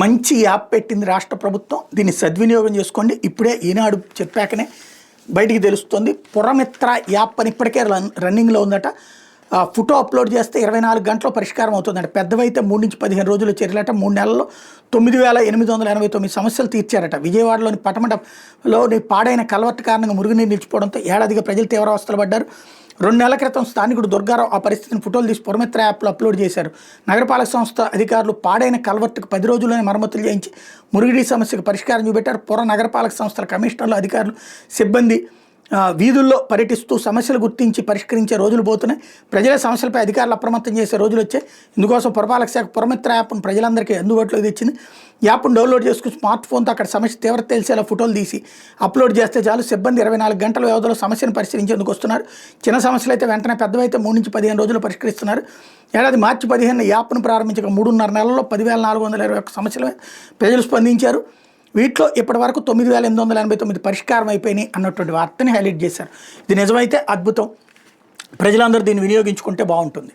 మంచి యాప్ పెట్టింది రాష్ట్ర ప్రభుత్వం. దీన్ని సద్వినియోగం చేసుకోండి. ఇప్పుడే ఈనాడు చెప్పాకనే బయటికి తెలుస్తుంది. పురమిత్ర యాప్ అని ఇప్పటికే రన్నింగ్లో ఉందట. ఫోటో అప్లోడ్ చేస్తే 24 గంటల్లో పరిష్కారం అవుతుందట. పెద్దవైతే 3 నుంచి 15 రోజుల చర్యలట. 3 నెలల్లో 9,889 సమస్యలు తీర్చారట. విజయవాడలోని పటమటలోని పాడైన కల్వర్ట్ కారణంగా మురుగునీరు నిలిచిపోవడంతో ఏడాదిగా ప్రజలు తీవ్ర అవస్థలు పడ్డారు. 2 నెలల క్రితం స్థానికుడు దుర్గారావు ఆ పరిస్థితిని ఫోటోలు తీసి పురమిత్ర యాప్లో అప్లోడ్ చేశారు. నగరపాలక సంస్థ అధికారులు పాడైన కల్వర్ట్కు 10 రోజుల్లోనే మరమ్మతులు చేయించి మురుగునీటి సమస్యకు పరిష్కారం చూపెట్టారు. పుర నగరపాలక సంస్థల కమిషనర్లు, అధికారులు, సిబ్బంది వీధుల్లో పర్యటిస్తూ సమస్యలు గుర్తించి పరిష్కరించే రోజులు పోతున్నాయి. ప్రజల సమస్యలపై అధికారులు అప్రమత్తం చేసే రోజులు వచ్చాయి. ఇందుకోసం పురపాలక శాఖ పురమిత్ర యాప్ను ప్రజలందరికీ అందుబాటులోకి తెచ్చింది. యాప్ను డౌన్లోడ్ చేసుకుని స్మార్ట్ ఫోన్తో అక్కడ సమస్య తీవ్రత తెలిసేలా ఫోటోలు తీసి అప్లోడ్ చేస్తే చాలు. సిబ్బంది 24 గంటల వ్యవధిలో సమస్యను పరిశీలించేందుకు వస్తున్నారు. చిన్న సమస్యలు అయితే వెంటనే, పెద్దవైతే 3 నుంచి 15 రోజులు పరిష్కరిస్తున్నారు. ఏడాది మార్చి 15 యాప్ను ప్రారంభించక 3.5 నెలల్లో 10,421 సమస్యలు ప్రజలు స్పందించారు. వీటిలో ఇప్పటి వరకు 9,889 పరిష్కారం అయిపోయినాయి అన్నటువంటి వార్తని హైలైట్ చేశారు. ఇది నిజమైతే అద్భుతం. ప్రజలందరూ దీన్ని వినియోగించుకుంటే బాగుంటుంది.